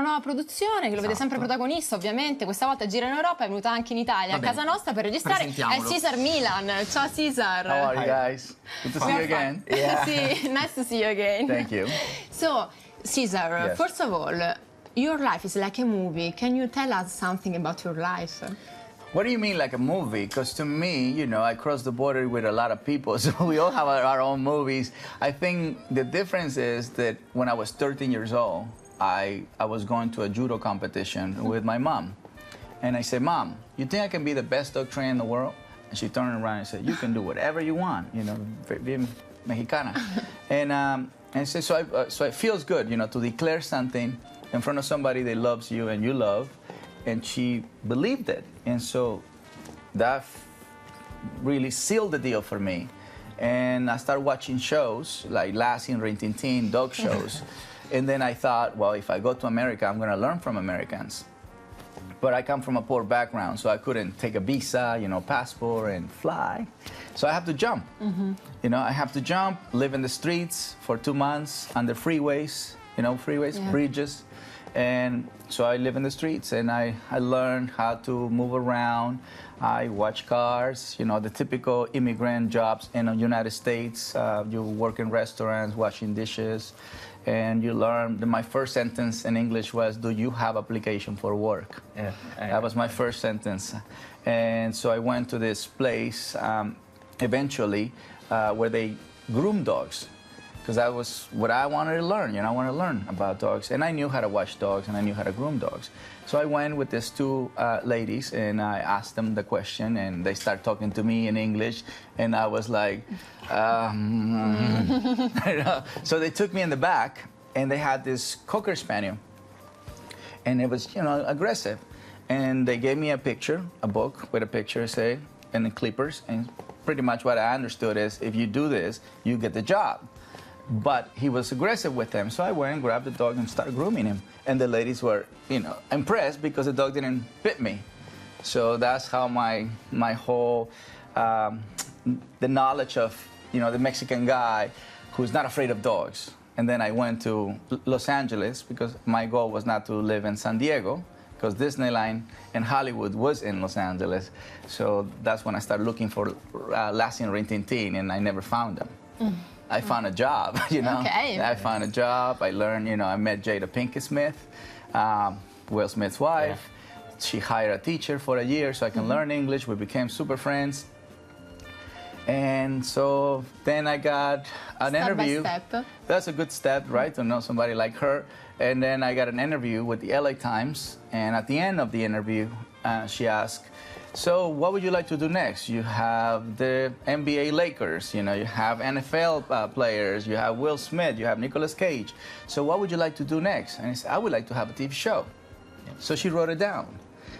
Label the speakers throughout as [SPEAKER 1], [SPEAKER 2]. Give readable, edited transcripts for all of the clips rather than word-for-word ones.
[SPEAKER 1] nuova produzione che lo vede sempre protagonista, ovviamente. Questa volta gira in Europa, è venuta anche in Italia, a casa nostra per registrare. È Cesar Millan. Ciao Cesar.
[SPEAKER 2] How are you guys? Good to see you again.
[SPEAKER 1] Yeah. Sì, nice to see you again.
[SPEAKER 2] Thank you.
[SPEAKER 1] So, Cesar,
[SPEAKER 2] Yes.
[SPEAKER 1] first of all, your life is like a movie. Can you tell us something about your life?
[SPEAKER 2] What do you mean like a movie? Because to me, you know, I cross the border with a lot of people, so we all have our own movies. I think the difference is that when I was 13 years old, I was going to a judo competition with my mom. And I said, Mom, you think I can be the best dog trainer in the world? And she turned around and said, you can do whatever you want, you know, being Mexicana. And so it feels good, you know, to declare something in front of somebody that loves you and you love. And she believed it. And so that really sealed the deal for me. And I started watching shows like Lassie and Rin Tin Tin, dog shows. And then I thought, well, if I go to America, I'm going to learn from Americans. But I come from a poor background, so I couldn't take a visa, you know, passport and fly. So I have to jump. You know, I have to jump, live in the streets for 2 months on the freeways, you know, bridges. And so I live in the streets, and I learned how to move around. I watch cars, you know, the typical immigrant jobs in the United States. You work in restaurants, washing dishes, and you learn. My first sentence in English was, do you have application for work?
[SPEAKER 3] Yeah,
[SPEAKER 2] that was my first sentence. And so I went to this place eventually where they groom dogs. Because that was what I wanted to learn. You know, I wanted to learn about dogs. And I knew how to wash dogs, and I knew how to groom dogs. So I went with these two ladies, and I asked them the question, and they started talking to me in English. And I was like, you know. So they took me in the back, and they had this Cocker Spaniel. And it was, you know, aggressive. And they gave me a picture, a book with a picture, say, and the clippers. And pretty much what I understood is, if you do this, you get the job. But he was aggressive with them, so I went and grabbed the dog and started grooming him. And the ladies were, you know, impressed because the dog didn't bit me. So that's how my whole, the knowledge of, you know, the Mexican guy who's not afraid of dogs. And then I went to Los Angeles because my goal was not to live in San Diego, because Disneyland and Hollywood was in Los Angeles. So that's when I started looking for Lassie and Rin Tin Tin, and I never found them. I found a job, you know.
[SPEAKER 1] Okay.
[SPEAKER 2] I found a job. I learned, you know, I met Jada Pinkett Smith, Will Smith's wife. Yeah. She hired a teacher for a year so I can learn English. We became super friends. And so then I got an interview.
[SPEAKER 1] Step by step.
[SPEAKER 2] That's a good step, right, to know somebody like her. And then I got an interview with the LA Times. And at the end of the interview, she asked, so what would you like to do next? You have the NBA Lakers, you know, you have NFL players, you have Will Smith, you have Nicolas Cage. So what would you like to do next? And I said, I would like to have a TV show. Yeah. So she wrote it down.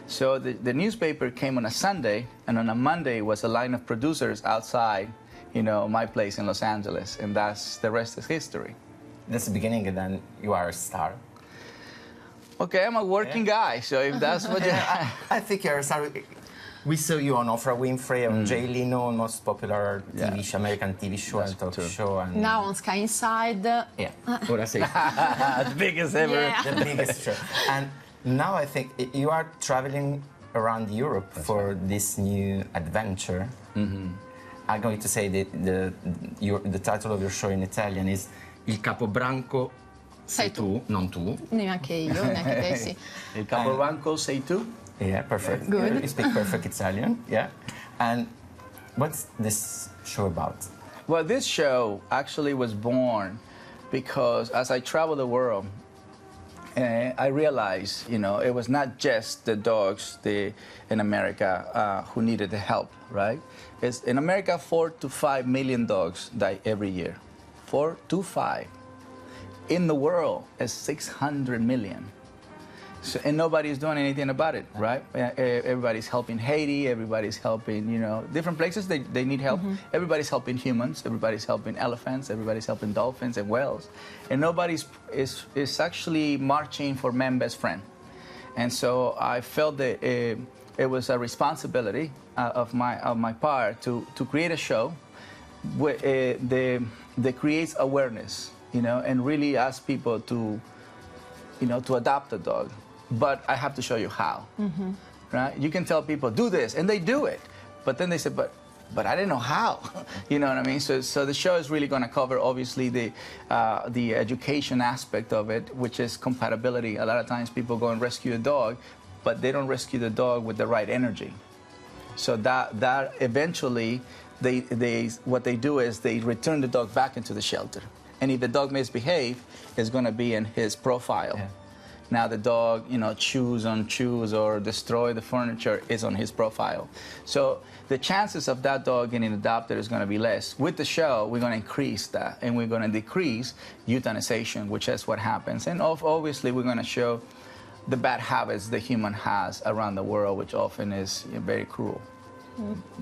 [SPEAKER 2] So the newspaper came on a Sunday, and on a Monday was a line of producers outside, you know, my place in Los Angeles, and that's the rest is history.
[SPEAKER 3] That's the beginning, and then you are a star.
[SPEAKER 2] Okay, I'm a working guy, so if that's what you...
[SPEAKER 3] I think you're a star. We saw you on Oprah Winfrey, on Jay Leno, most popular TV show, American TV show and talk show. And
[SPEAKER 1] Now on Sky Inside.
[SPEAKER 3] Yeah, ora sei.
[SPEAKER 2] The biggest ever.
[SPEAKER 1] Yeah.
[SPEAKER 3] The biggest show. And now I think you are traveling around Europe for this new adventure. I'm going to say the title of your show in Italian is Il Capobranco sei tu, non tu.
[SPEAKER 1] Neanche io, neanche te, sì.
[SPEAKER 2] Il Capobranco sei tu?
[SPEAKER 3] Yeah, perfect.
[SPEAKER 1] Good.
[SPEAKER 3] You speak perfect Italian, yeah. And what's this show about?
[SPEAKER 2] Well, this show actually was born because as I travel the world, I realized, you know, it was not just the dogs in America who needed the help, right? In America, 4 to 5 million dogs die every year. 4 to 5. In the world, it's 600 million. So, and nobody's doing anything about it, right? Everybody's helping Haiti, everybody's helping, you know, different places they need help. Everybody's helping humans, everybody's helping elephants, everybody's helping dolphins and whales. And nobody's is actually marching for man's best friend. And so I felt that it was a responsibility of my part to create a show that creates awareness, you know, and really ask people to to adopt a dog, but I have to show you how. Right? You can tell people, do this, and they do it. But then they say, but I didn't know how. You know what I mean? So the show is really going to cover, obviously, the education aspect of it, which is compatibility. A lot of times people go and rescue a dog, but they don't rescue the dog with the right energy. So that eventually, what they do is they return the dog back into the shelter. And if the dog misbehaves, it's going to be in his profile. Yeah. Now the dog, chews on shoes or destroy the furniture is on his profile. So the chances of that dog getting adopted is going to be less. With the show, we're going to increase that, and we're going to decrease euthanization, which is what happens. And obviously, we're going to show the bad habits the human has around the world, which often is very cruel.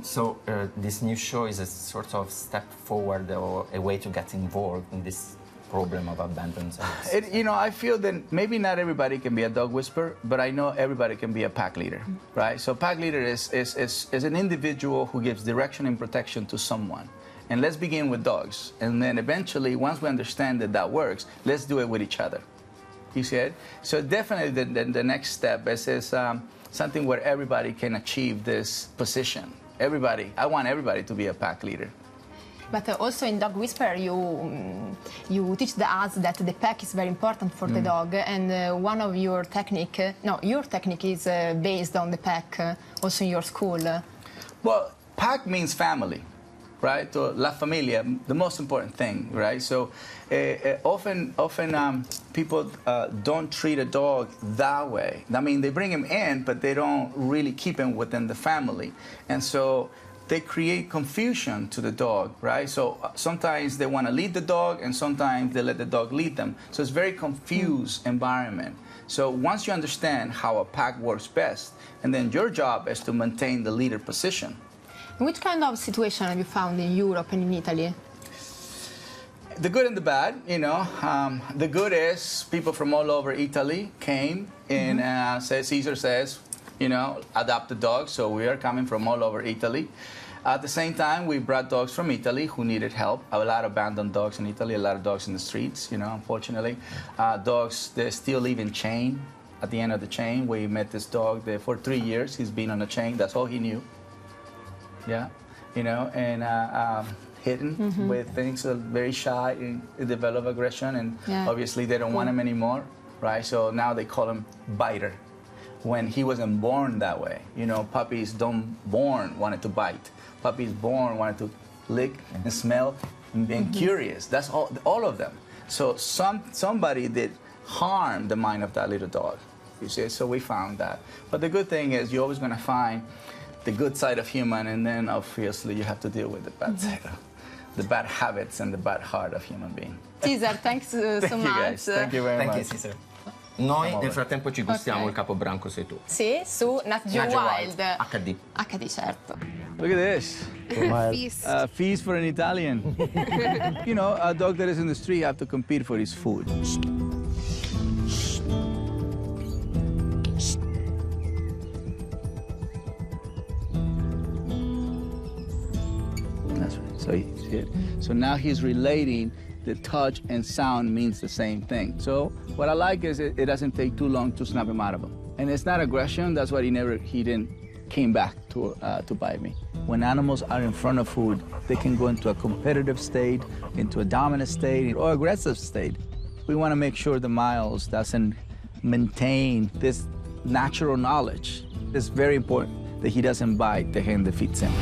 [SPEAKER 3] So this new show is a sort of step forward or a way to get involved in this problem of abandoned dogs.
[SPEAKER 2] I feel that maybe not everybody can be a dog whisperer, but I know everybody can be a pack leader, right? So pack leader is an individual who gives direction and protection to someone. And let's begin with dogs. And then eventually, once we understand that that works, let's do it with each other. You see it? So definitely the next step is something where everybody can achieve this position. Everybody, I want everybody to be a pack leader.
[SPEAKER 1] But also in Dog Whisperer, you teach us that the pack is very important for the dog, and one of your technique is based on the pack, also in your school.
[SPEAKER 2] Well, pack means family, right? So la familia, the most important thing, right? So often people don't treat a dog that way. I mean, they bring him in, but they don't really keep him within the family, and so they create confusion to the dog, right? So sometimes they want to lead the dog, and sometimes they let the dog lead them. So it's a very confused environment. So once you understand how a pack works best, and then your job is to maintain the leader position.
[SPEAKER 1] Which kind of situation have you found in Europe and in Italy?
[SPEAKER 2] The good and the bad, The good is people from all over Italy came, and Cesar says, adopt a dog, so we are coming from all over Italy. At the same time, we brought dogs from Italy who needed help. A lot of abandoned dogs in Italy, a lot of dogs in the streets, unfortunately. Dogs, they still live in chain. At the end of the chain, we met this dog there for 3 years. He's been on a chain, that's all he knew. Yeah, and hidden with things, very shy, and develop aggression, and obviously they don't want him anymore, right? So now they call him Biter. When he wasn't born that way. Puppies don't born wanted to bite. Puppies born wanted to lick and smell and being curious. That's all of them. So somebody did harm the mind of that little dog. You see, so we found that. But the good thing is you're always going to find the good side of human, and then obviously you have to deal with the bad side, the bad habits and the bad heart of human being.
[SPEAKER 1] Cesar, thanks so much.
[SPEAKER 2] You guys. Thank you very much.
[SPEAKER 3] Thank you, Cesar. Noi nel frattempo ci gustiamo il Capobranco sei tu.
[SPEAKER 1] Sì, su Nat Geo Wild.
[SPEAKER 3] HD.
[SPEAKER 1] HD, certo.
[SPEAKER 2] Look at this.
[SPEAKER 1] Feast.
[SPEAKER 2] Feast for an Italian. A dog that is in the street have to compete for his food. That's right. So you see it. So now he's relating. The touch and sound means the same thing. So what I like is it doesn't take too long to snap him out of him. And it's not aggression. That's why he didn't came back to bite me. When animals are in front of food, they can go into a competitive state, into a dominant state, or aggressive state. We want to make sure the Miles doesn't maintain this natural knowledge. It's very important that he doesn't bite the hand that feeds him.